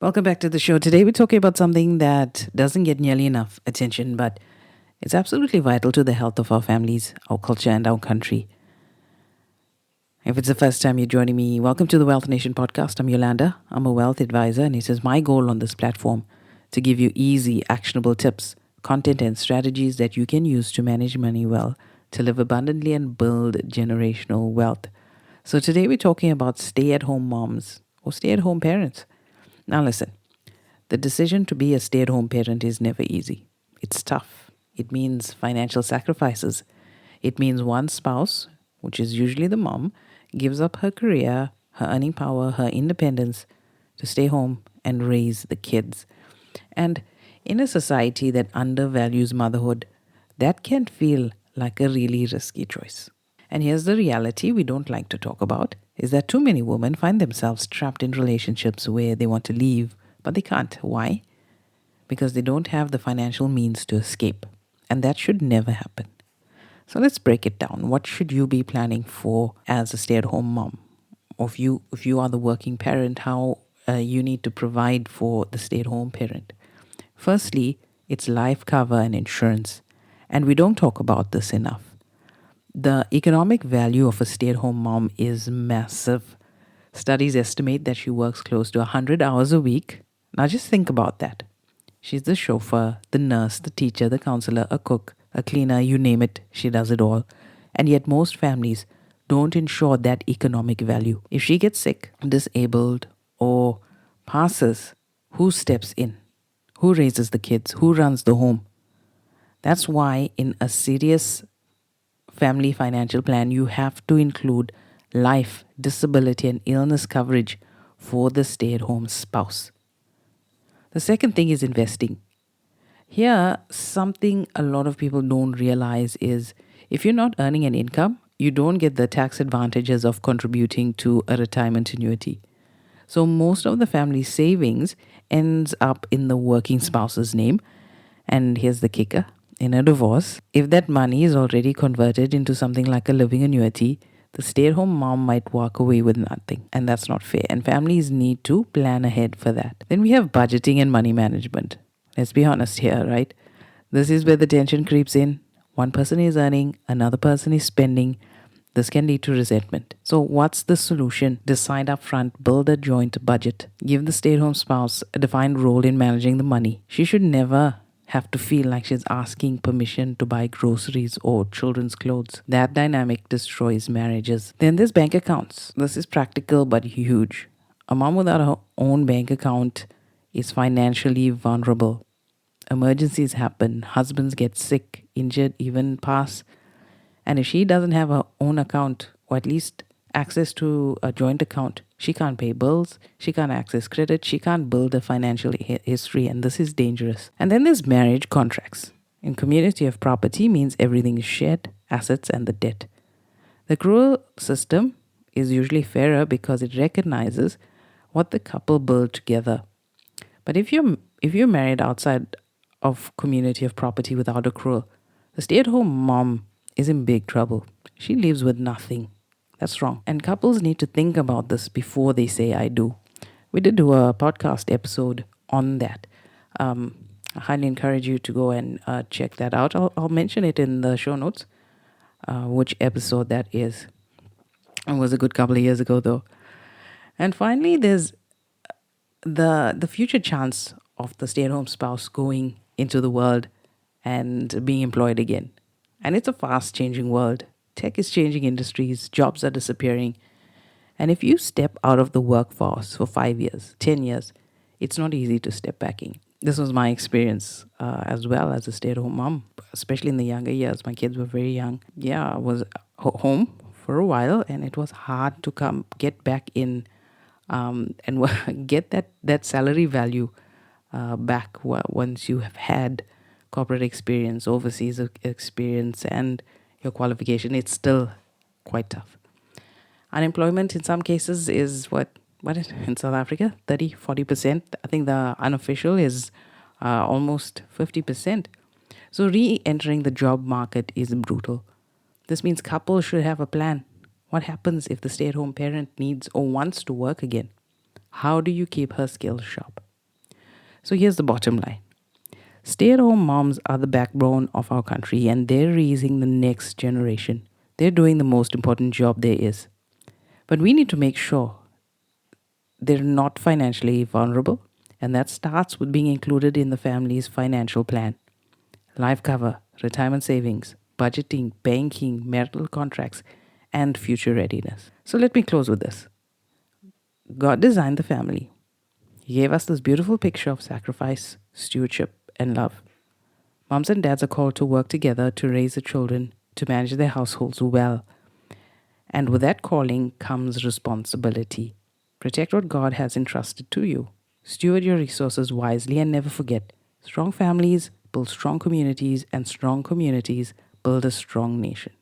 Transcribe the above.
Welcome back to the show. Today we're talking about something that doesn't get nearly enough attention, but it's absolutely vital to the health of our families, our culture, and our country. If it's the first time you're joining me, welcome to the Wealth Nation podcast. I'm Yolanda. I'm a wealth advisor, and it is my goal on this platform to give you easy, actionable tips, content, and strategies that you can use to manage money well, to live abundantly, and build generational wealth. So today we're talking about stay at home moms or stay at home parents. Now, listen. The decision to be a stay at home parent is never easy. It's tough. It means financial sacrifices. It means one spouse, which is usually the mom, gives up her career, her earning power, her independence to stay home and raise the kids. And in a society that undervalues motherhood, that can feel like a really risky choice. And here's the reality we don't like to talk about is that too many women find themselves trapped in relationships where they want to leave, but they can't. Why? Because they don't have the financial means to escape. And that should never happen. So let's break it down. What should you be planning for as a stay-at-home mom? Or if you are the working parent, how you need to provide for the stay-at-home parent. Firstly, it's life cover and insurance. And we don't talk about this enough. The economic value of a stay at home mom is massive. Studies estimate that she works close to 100 hours a week. Now just think about that. She's the chauffeur, the nurse, the teacher, the counselor, a cook, a cleaner, you name it, she does it all. And yet most families don't ensure that economic value. If she gets sick, disabled, or passes, who steps in? Who raises the kids? Who runs the home? That's why in a serious family financial plan, you have to include life, disability, and illness coverage for the stay at home spouse. The second thing is investing. Here, something a lot of people don't realize is if you're not earning an income, you don't get the tax advantages of contributing to a retirement annuity. So, most of the family savings ends up in the working spouse's name. And here's the kicker in a divorce, if that money is already converted into something like a living annuity, the stay at home mom might walk away with nothing. And that's not fair. And families need to plan ahead for that. Then we have budgeting and money management. Let's be honest here, right? This is where the tension creeps in. One person is earning, another person is spending. This can lead to resentment. So, what's the solution? Decide upfront, build a joint budget, give the stay at home spouse a defined role in managing the money. She should never have to feel like she's asking permission to buy groceries or children's clothes. That dynamic destroys marriages. Then there's bank accounts. This is practical but huge. A mom without her own bank account is financially vulnerable. Emergencies happen, husbands get sick, injured, even pass. And if she doesn't have her own account, or at least access to a joint account, she can't pay bills, she can't access credit, she can't build a financial history, and this is dangerous. And then there's marriage contracts. In community of property means everything is shared, assets and the debt. The accrual system is usually fairer because it recognizes what the couple built together. But if you're married outside of community of property without accrual, the stay-at-home mom is in big trouble. She lives with nothing. That's wrong. And couples need to think about this before they say I do. We did do a podcast episode on that. I highly encourage you to go and check that out. I'll mention it in the show notes, which episode that is. It was a good couple of years ago, though. And finally, there's the future chance of the stay-at-home spouse going into the world and being employed again. And it's a fast-changing world. Tech is changing industries, jobs are disappearing. And if you step out of the workforce for 5 years, 10 years, it's not easy to step back in. This was my experience as well as a stay-at-home mom, especially in the younger years. My kids were very young. Yeah, I was home for a while, and it was hard to get back in and get that salary value back once you have had corporate experience, overseas experience, and your qualification. It's still quite tough. Unemployment in some cases is what is in South Africa 30-40%. I think the unofficial is almost 50%. So re-entering the job market is brutal. This means couples should have a plan. What happens if the stay-at-home parent needs or wants to work again? How do you keep her skills sharp? So here's the bottom line. Stay at home moms are the backbone of our country and they're raising the next generation. They're doing the most important job there is. But we need to make sure they're not financially vulnerable, and that starts with being included in the family's financial plan. Life cover, retirement savings, budgeting, banking, marital contracts, and future readiness. So let me close with this. God designed the family. He gave us this beautiful picture of sacrifice, stewardship, and love. Moms and dads are called to work together to raise the children, to manage their households well. And with that calling comes responsibility. Protect what God has entrusted to you. Steward your resources wisely and never forget strong families build strong communities, and strong communities build a strong nation.